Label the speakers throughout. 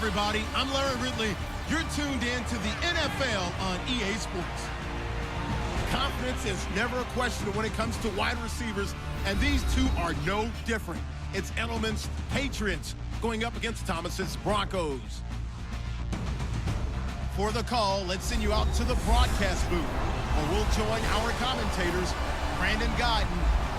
Speaker 1: everybody. I'm Larry Ridley. You're tuned in to the NFL on EA Sports. Confidence is never a question when it comes to wide receivers, and these two are no different. It's Edelman's Patriots going up against Thomas's Broncos. For the call, let's send you out to the broadcast booth, where we'll join our commentators, Brandon Gaudin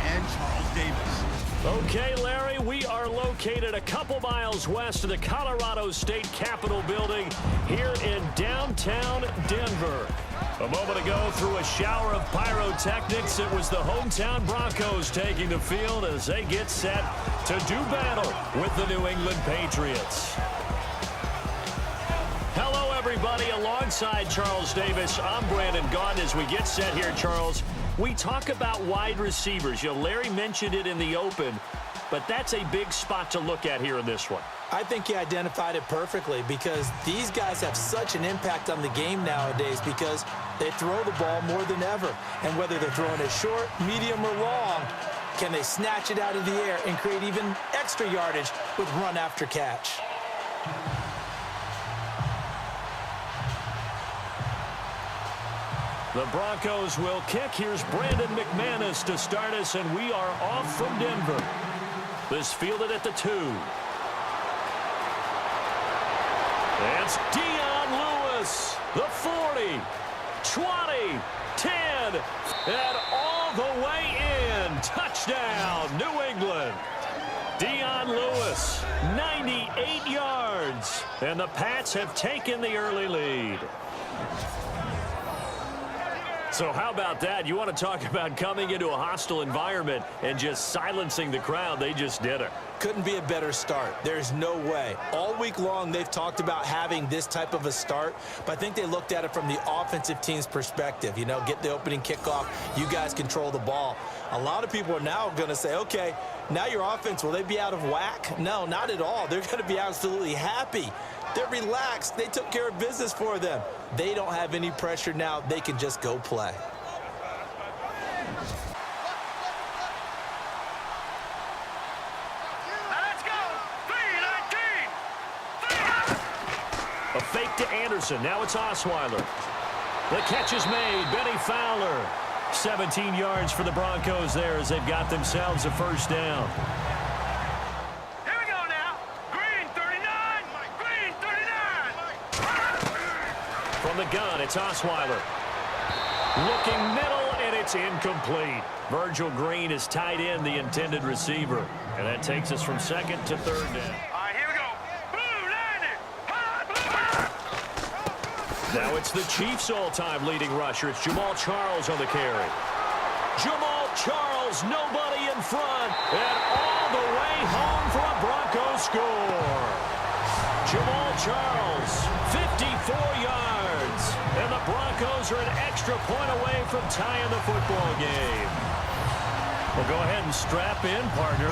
Speaker 1: and Charles Davis.
Speaker 2: Okay, Larry, we are located a couple miles west of the Colorado State Capitol building here in downtown Denver. A moment ago, through a shower of pyrotechnics, it was the hometown Broncos taking the field as they get set to do battle with the New England Patriots. Hello, everybody. Alongside Charles Davis, I'm Brandon Gaudin. As we get set here, Charles, we talk about wide receivers. You know, Larry mentioned it in the open, but that's a big spot to look at here in this one.
Speaker 3: I think he identified it perfectly because these guys have such an impact on the game nowadays because they throw the ball more than ever. And whether they're throwing it short, medium, or long, can they snatch it out of the air and create even extra yardage with run after catch?
Speaker 2: The Broncos will kick. Here's Brandon McManus to start us, and we are off from Denver. This fielded at the 2. That's Dion Lewis, the 40, 20, 10, and all the way in. Touchdown, New England. Dion Lewis, 98 yards, and the Pats have taken the early lead. So how about that? You want to talk about coming into a hostile environment and just silencing the crowd. They just did it.
Speaker 3: Couldn't be a better start. There's no way. All week long, they've talked about having this type of a start, but I think they looked at it from the offensive team's perspective. You know, get the opening kickoff. You guys control the ball. A lot of people are now going to say, okay, now your offense, will they be out of whack? No, not at all. They're going to be absolutely happy. They're relaxed. They took care of business for them. They don't have any pressure now. They can just go play.
Speaker 4: Let's go. 3-19.
Speaker 2: A fake to Anderson. Now it's Osweiler. The catch is made. Benny Fowler. 17 yards for the Broncos there as they've got themselves a first down.
Speaker 4: Here we go now. Green 39. Green 39.
Speaker 2: From the gun, it's Osweiler. Looking middle, and it's incomplete. Virgil Green is tied in, the intended receiver. And that takes us from second to third down.
Speaker 4: All right, here we go. Blue landed.
Speaker 2: Now it's the Chiefs' all-time leading rusher. It's Jamal Charles on the carry. Jamal Charles, nobody in front, and all the way home for a Broncos score. Jamal Charles, 54 yards, and the Broncos are an extra point away from tying the football game. Well, go ahead and strap in, partner.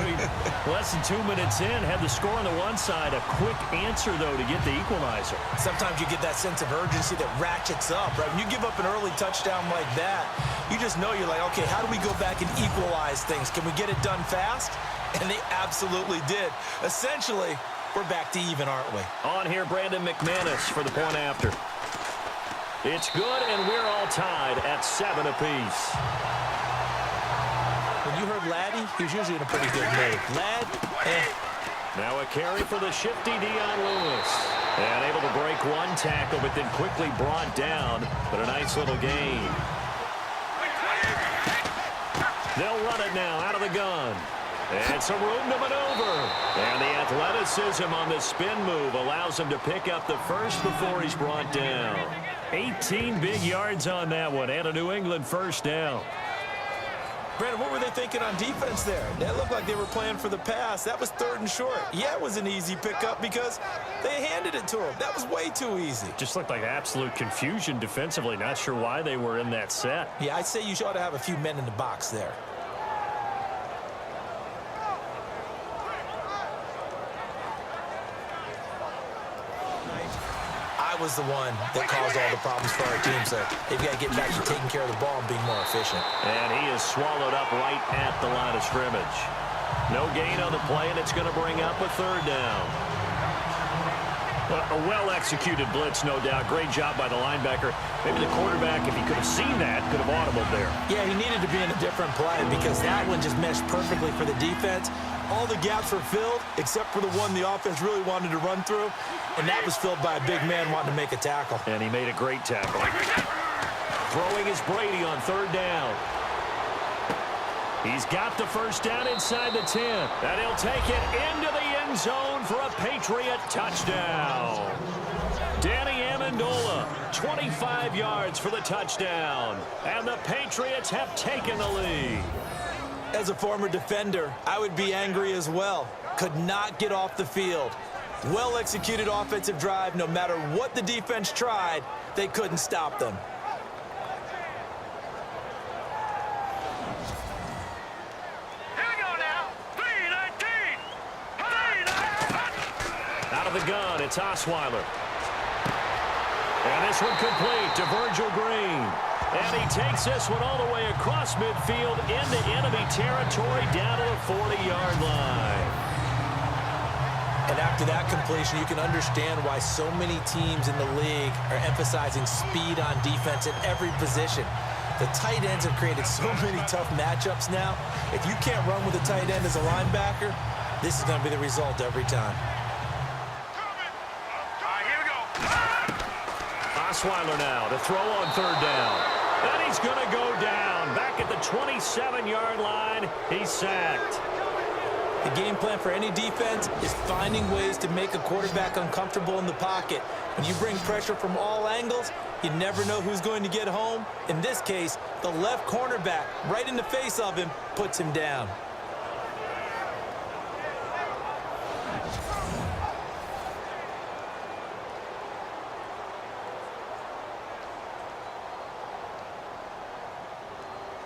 Speaker 2: Less than 2 minutes in, had the score on the one side. A quick answer, though, to get the equalizer.
Speaker 3: Sometimes you get that sense of urgency that ratchets up, right? When you give up an early touchdown like that, you just know you're like, okay, how do we go back and equalize things? Can we get it done fast? And they absolutely did. Essentially, we're back to even, aren't we?
Speaker 2: On here, Brandon McManus for the point after. It's good, and we're all tied at 7 apiece.
Speaker 3: When you heard Laddie, he was usually in a pretty good mood. Ladd,
Speaker 2: Now a carry for the shifty Dion Lewis. And able to break one tackle, but then quickly brought down. But a nice little gain. They'll run it now out of the gun. And some room to maneuver. And the athleticism on the spin move allows him to pick up the first before he's brought down. 18 big yards on that one, and a New England first down.
Speaker 3: Brandon, what were they thinking on defense there? That looked like they were playing for the pass. That was 3rd and short. Yeah, it was an easy pickup because they handed it to him. That was way too easy.
Speaker 2: Just looked like absolute confusion defensively. Not sure why they were in that set.
Speaker 3: Yeah, I'd say you ought to have a few men in the box there. Was the one that caused all the problems for our team, so they've got to get back to taking care of the ball and being more efficient.
Speaker 2: And he is swallowed up right at the line of scrimmage. No gain on the play, and it's going to bring up a 3rd down. A well-executed blitz, no doubt. Great job by the linebacker. Maybe the quarterback, if he could have seen that, could have audibled there.
Speaker 3: Yeah, he needed to be in a different play because that one just meshed perfectly for the defense. All the gaps were filled except for the one the offense really wanted to run through, and that was filled by a big man wanting to make a tackle.
Speaker 2: And he made a great tackle. Throwing is Brady on third down. He's got the first down inside the 10. And he'll take it into the end zone for a Patriot touchdown. Danny Amendola, 25 yards for the touchdown. And the Patriots have taken the lead.
Speaker 3: As a former defender, I would be angry as well. Could not get off the field. Well-executed offensive drive. No matter what the defense tried, they couldn't stop them.
Speaker 2: Out of the gun, it's Osweiler. And this one complete to Virgil Green. And he takes this one all the way across midfield into enemy territory down to the 40-yard line.
Speaker 3: And after that completion, you can understand why so many teams in the league are emphasizing speed on defense at every position. The tight ends have created so many tough matchups now. If you can't run with a tight end as a linebacker, this is going to be the result every time.
Speaker 2: Osweiler now to throw on third down. And he's going to go down. Back at the 27-yard line, he's sacked.
Speaker 3: The game plan for any defense is finding ways to make a quarterback uncomfortable in the pocket. When you bring pressure from all angles, you never know who's going to get home. In this case, the left cornerback, right in the face of him, puts him down.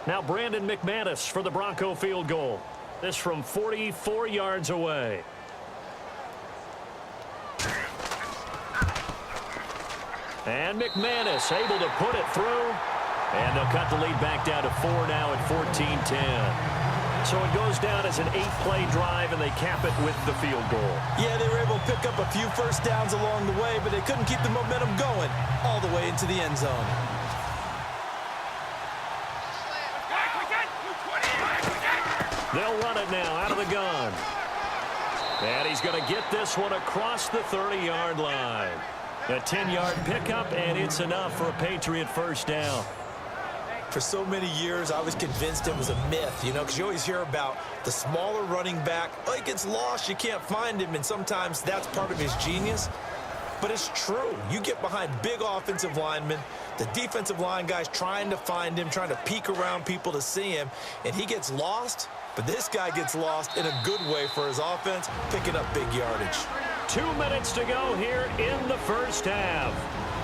Speaker 2: Now Brandon McManus for the Bronco field goal. This from 44 yards away. And McManus able to put it through. And they'll cut the lead back down to 4 now at 14-10. So it goes down as an 8-play drive, and they cap it with the field goal.
Speaker 3: Yeah, they were able to pick up a few first downs along the way, but they couldn't keep the momentum going all the way into the end zone.
Speaker 2: They'll run it now out of the gun. And he's going to get this one across the 30-yard line. A 10-yard pickup, and it's enough for a Patriot first down.
Speaker 3: For so many years, I was convinced it was a myth, because you always hear about the smaller running back. Oh, he gets lost, you can't find him, and sometimes that's part of his genius. But it's true. You get behind big offensive linemen, the defensive line guys trying to find him, trying to peek around people to see him, and he gets lost. But this guy gets lost in a good way for his offense, picking up big yardage.
Speaker 2: 2 minutes to go here in the first half.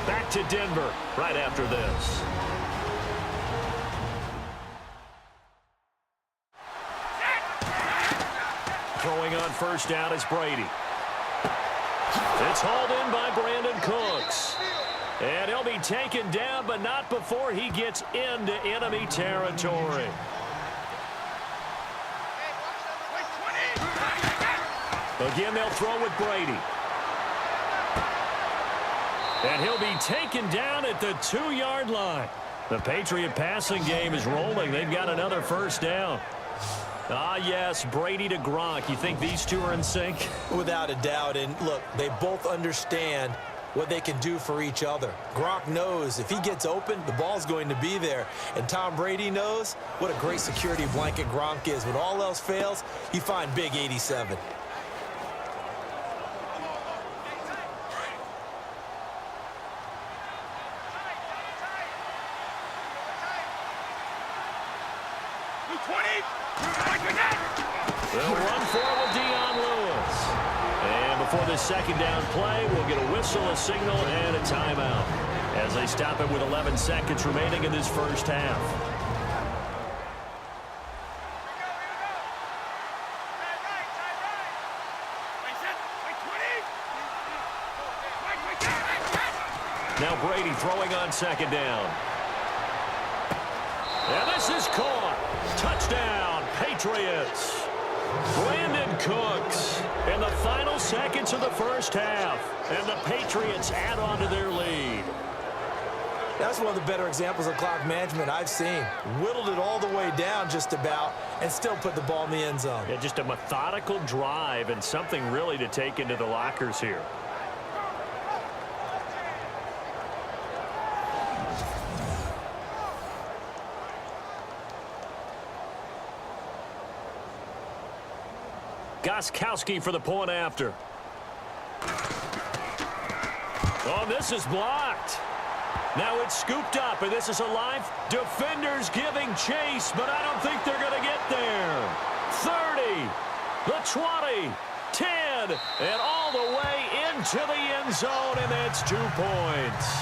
Speaker 2: Back to Denver right after this. Throwing on first down is Brady. It's hauled in by Brandon Cooks. And he'll be taken down, but not before he gets into enemy territory. Again, they'll throw with Brady. And he'll be taken down at the 2-yard line. The Patriot passing game is rolling. They've got another first down. Ah, yes, Brady to Gronk. You think these two are in sync?
Speaker 3: Without a doubt. And look, they both understand what they can do for each other. Gronk knows if he gets open, the ball's going to be there. And Tom Brady knows what a great security blanket Gronk is. When all else fails, you find Big 87.
Speaker 2: They'll run forward Dion Lewis. And before this second down play, we'll get a whistle, a signal, and a timeout as they stop it with 11 seconds remaining in this first half. Now Brady throwing on second down. And this is caught. Touchdown, Patriots. Brandon Cooks. And the final seconds of the first half, and the Patriots add on to their lead.
Speaker 3: That's one of the better examples of clock management I've seen. Whittled it all the way down just about and still put the ball in the end zone.
Speaker 2: Yeah, just a methodical drive and something really to take into the lockers here. Gostkowski for the point after. Oh, this is blocked. Now it's scooped up, and this is a live. Defenders giving chase, but I don't think they're going to get there. 30, the 20, 10, and all the way into the end zone, and that's 2 points.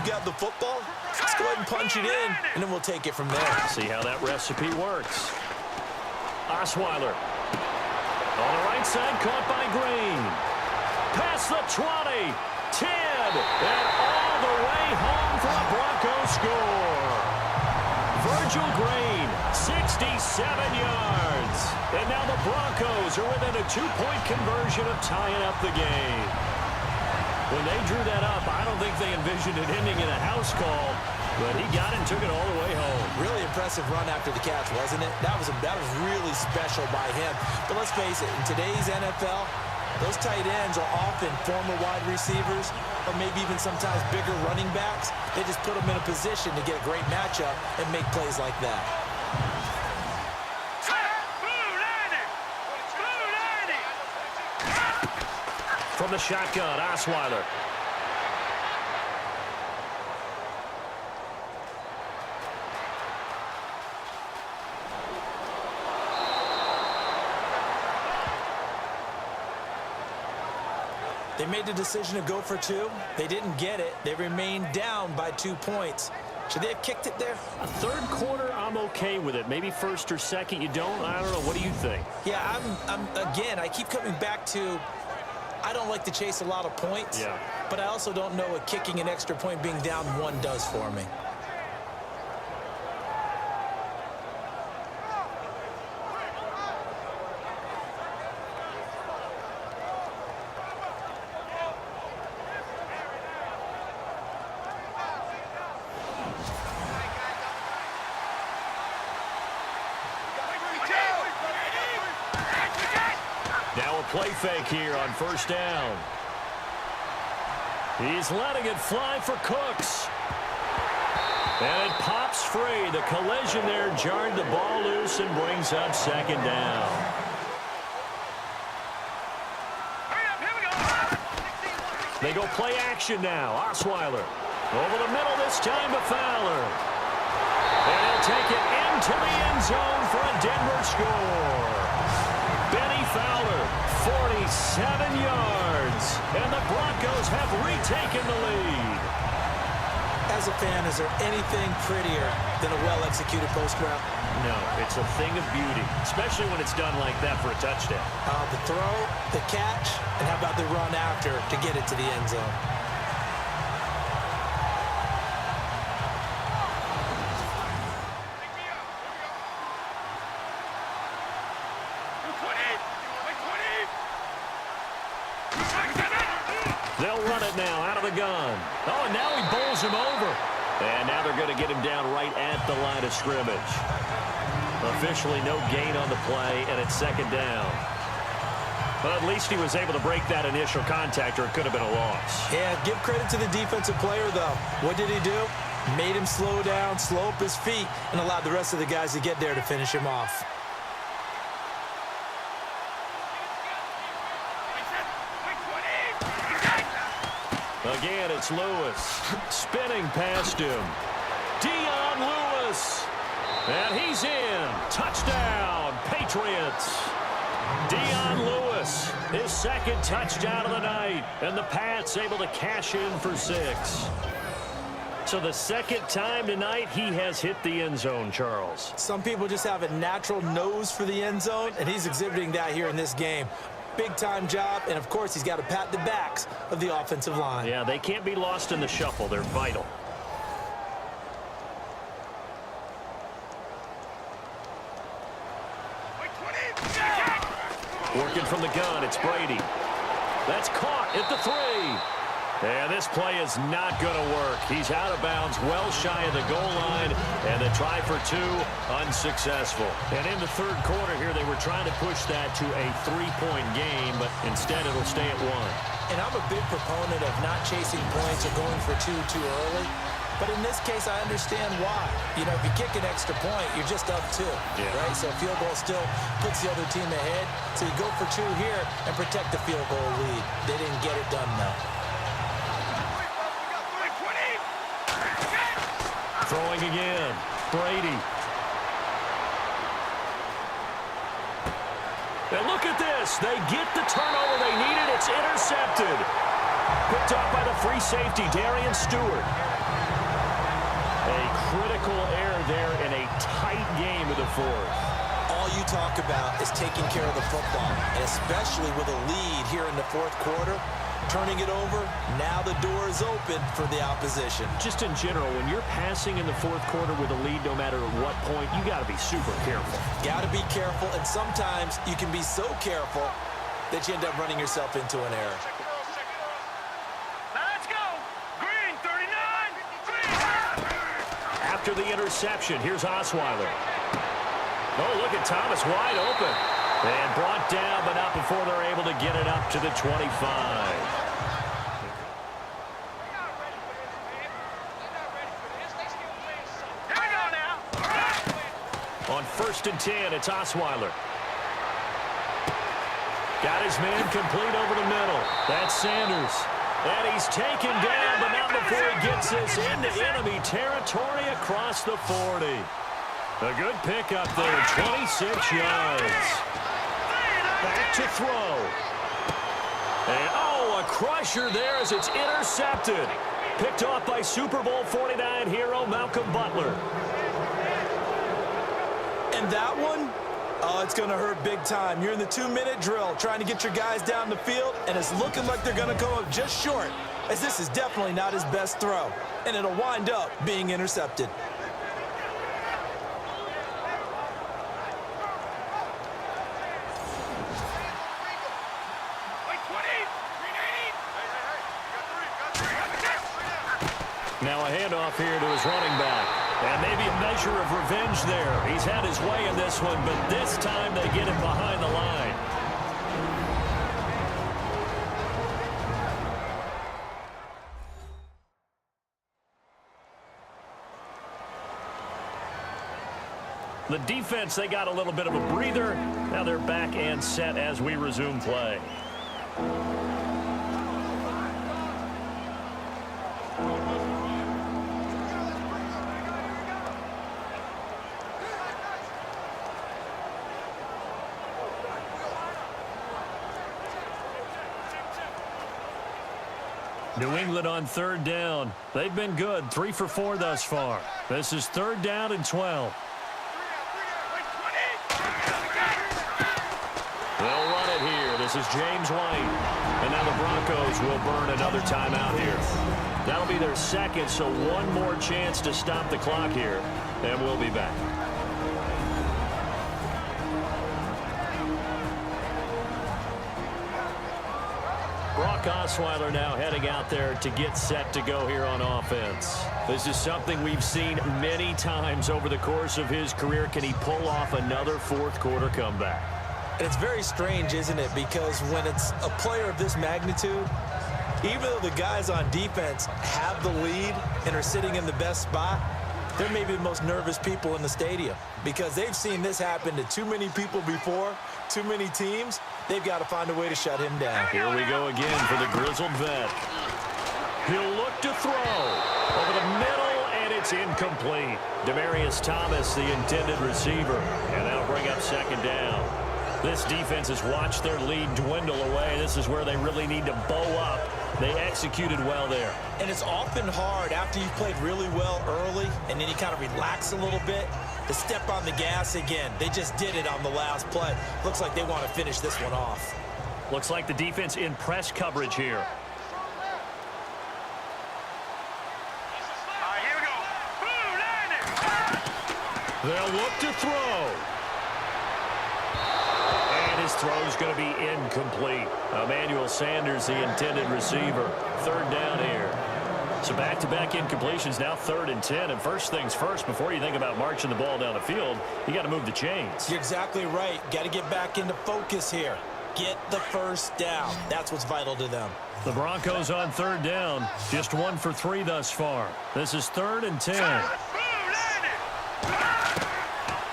Speaker 3: Got the football. Let's go ahead and punch it in, and then we'll take it from there.
Speaker 2: See how that recipe works. Osweiler. On the right side, caught by Green. Past the 20, 10, and all the way home for a Broncos score. Virgil Green, 67 yards. And now the Broncos are within a 2-point conversion of tying up the game. When they drew that up, I don't think they envisioned it ending in a house call, but he got it and took it all the way home.
Speaker 3: Really impressive run after the catch, wasn't it? That was really special by him. But let's face it, in today's NFL, those tight ends are often former wide receivers or maybe even sometimes bigger running backs. They just put them in a position to get a great matchup and make plays like that.
Speaker 2: From the shotgun, Osweiler.
Speaker 3: They made the decision to go for 2. They didn't get it. They remained down by 2 points. Should they have kicked it there?
Speaker 2: A third quarter, I'm okay with it. Maybe first or second, you don't? I don't know. What do you think?
Speaker 3: Yeah, again, I keep coming back to I don't like to chase a lot of points, but I also don't know what kicking an extra point being down 1 does for me.
Speaker 2: Now a play fake here on first down. He's letting it fly for Cooks. And it pops free. The collision there jarred the ball loose and brings up second down. They go play action now. Osweiler over the middle this time to Fowler. And he'll take it into the end zone for a Denver score. Fowler, 47 yards, and the Broncos have retaken the lead.
Speaker 3: As a fan, is there anything prettier than a well-executed post route?
Speaker 2: No, it's a thing of beauty, especially when it's done like that for a touchdown.
Speaker 3: The throw, the catch, and how about the run after to get it to the end zone?
Speaker 2: They'll run it now out of the gun. Oh, and now he bowls him over. And now they're going to get him down right at the line of scrimmage. Officially no gain on the play, and it's second down. But at least he was able to break that initial contact, or it could have been a loss.
Speaker 3: Yeah, give credit to the defensive player, though. What did he do? Made him slow down, slow up his feet, and allowed the rest of the guys to get there to finish him off.
Speaker 2: Again, it's Lewis. Spinning past him. Dion Lewis. And he's in. Touchdown, Patriots. Dion Lewis, his second touchdown of the night. And the Pats able to cash in for 6. So the second time tonight he has hit the end zone, Charles.
Speaker 3: Some people just have a natural nose for the end zone, and he's exhibiting that here in this game. big-time job, and, of course, he's got to pat the backs of the offensive line.
Speaker 2: Yeah, they can't be lost in the shuffle. They're vital. Working from the gun, it's Brady. That's caught at the 3. And this play is not going to work. He's out of bounds, well shy of the goal line, and the try for 2, unsuccessful. And in the third quarter here, they were trying to push that to a 3-point game, but instead it'll stay at 1.
Speaker 3: And I'm a big proponent of not chasing points or going for 2 too early. But in this case, I understand why. You know, if you kick an extra point, you're just up 2, right? So a field goal still puts the other team ahead. So you go for 2 here and protect the field goal lead. They didn't get it done, though.
Speaker 2: Throwing again, Brady. And look at this. They get the turnover they needed. It's intercepted. Picked off by the free safety, Darian Stewart. A critical error there in a tight game of the 4th.
Speaker 3: All you talk about is taking care of the football, and especially with a lead here in the 4th quarter. Turning it over, now the door is open for the opposition.
Speaker 2: Just in general, when you're passing in the 4th quarter with a lead, no matter at what point, you got to be super careful.
Speaker 3: Got to be careful, and sometimes you can be so careful that you end up running yourself into an error.
Speaker 4: Now let's go. Green 39. Green.
Speaker 2: After the interception, here's Osweiler. Oh, look at Thomas wide open. And brought down, but not before they're able to get it up to the 25.
Speaker 4: Here we go now.
Speaker 2: On 1st and 10, it's Osweiler. Got his man complete over the middle. That's Sanders. And he's taken down, but not before he gets this into enemy territory across the 40. A good pickup there, 26 yards. Back to throw. And, oh, a crusher there as it's intercepted. Picked off by Super Bowl 49 hero Malcolm Butler.
Speaker 3: And that one, oh, it's going to hurt big time. You're in the 2-minute drill trying to get your guys down the field, and it's looking like they're going to come up just short, as this is definitely not his best throw, and it'll wind up being intercepted.
Speaker 2: Now a handoff here to his running back. And maybe a measure of revenge there. He's had his way in this one, but this time they get him behind the line. The defense, they got a little bit of a breather. Now they're back and set as we resume play. New England on 3rd down. They've been good, 3 for 4 thus far. This is 3rd down and 12. They'll run it here. This is James White. And now the Broncos will burn another timeout here. That'll be their 2nd, so one more chance to stop the clock here. And we'll be back. Brock Osweiler now heading out there to get set to go here on offense. This is something we've seen many times over the course of his career. Can he pull off another 4th quarter comeback?
Speaker 3: And it's very strange, isn't it? Because when it's a player of this magnitude, even though the guys on defense have the lead and are sitting in the best spot, they're maybe the most nervous people in the stadium because they've seen this happen to too many people before, too many teams. They've got to find a way to shut him down.
Speaker 2: Here we go again for the grizzled vet. He'll look to throw over the middle, and it's incomplete. Demaryius Thomas, the intended receiver, and that'll bring up 2nd down. This defense has watched their lead dwindle away. This is where they really need to bow up. They executed well there.
Speaker 3: And it's often hard after you've played really well early and then you kind of relax a little bit to step on the gas again. They just did it on the last play. Looks like they want to finish this one off.
Speaker 2: Looks like the defense in press coverage here.
Speaker 4: All right, here we go. Boom, landed.
Speaker 2: They'll look to throw. And his throw's going to be incomplete. Emmanuel Sanders, the intended receiver. Third down here. So back-to-back incompletions, now 3rd and 10. And first things first, before you think about marching the ball down the field, you got to move the chains.
Speaker 3: You're exactly right. Got to get back into focus here. Get the first down. That's what's vital to them.
Speaker 2: The Broncos on 3rd down. Just 1 for 3 thus far. This is 3rd and 10.
Speaker 4: Boom, landed.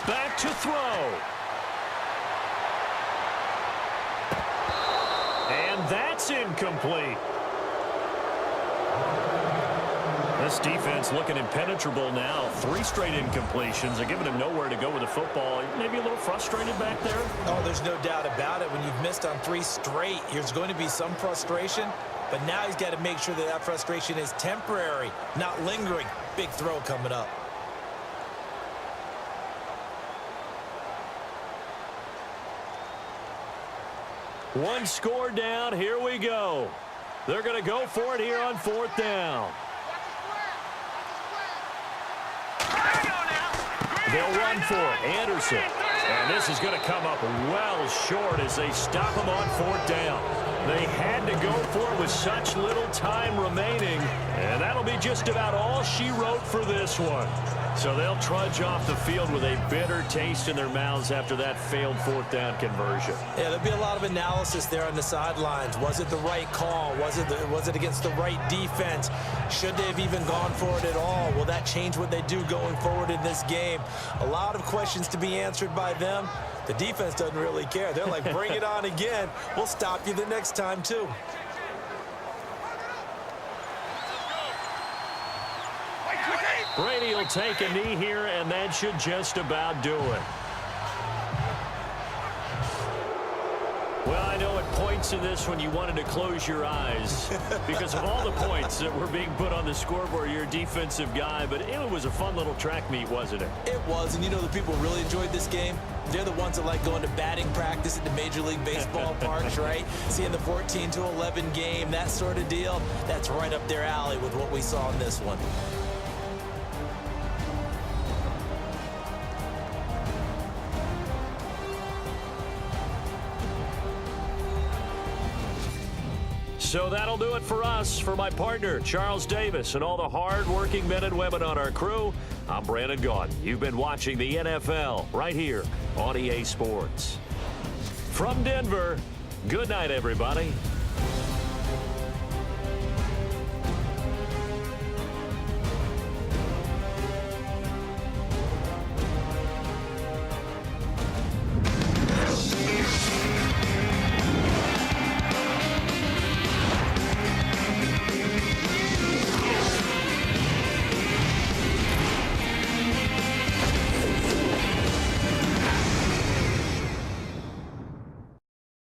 Speaker 2: Back to throw. And that's incomplete. This defense looking impenetrable now. 3 straight incompletions. They're giving him nowhere to go with the football. Maybe a little frustrated back there.
Speaker 3: Oh, there's no doubt about it. When you've missed on 3 straight, there's going to be some frustration. But now he's got to make sure that that frustration is temporary, not lingering. Big throw coming up.
Speaker 2: One score down. Here we go. They're going to go for it here on 4th down. They'll run for it. Anderson. And this is going to come up well short as they stop him on 4th down. They had to go for it with such little time remaining. And that'll be just about all she wrote for this one. So they'll trudge off the field with a bitter taste in their mouths after that failed 4th down conversion.
Speaker 3: Yeah, there'll be a lot of analysis there on the sidelines. Was it the right call? Was it against the right defense? Should they have even gone for it at all? Will that change what they do going forward in this game? A lot of questions to be answered by them. The defense doesn't really care. They're like, bring it on again. We'll stop you the next time, too.
Speaker 2: Brady will take a knee here, and that should just about do it. Well, I know at points in this when you wanted to close your eyes because of all the points that were being put on the scoreboard. You're a defensive guy, but it was a fun little track meet, wasn't it?
Speaker 3: It was, and you know the people really enjoyed this game? They're the ones that like going to batting practice at the Major League Baseball parks, right? Seeing the 14-11 game, that sort of deal. That's right up their alley with what we saw in this one.
Speaker 2: So that'll do it for us. For my partner, Charles Davis, and all the hard-working men and women on our crew, I'm Brandon Gaudin. You've been watching the NFL right here on EA Sports. From Denver, good night, everybody.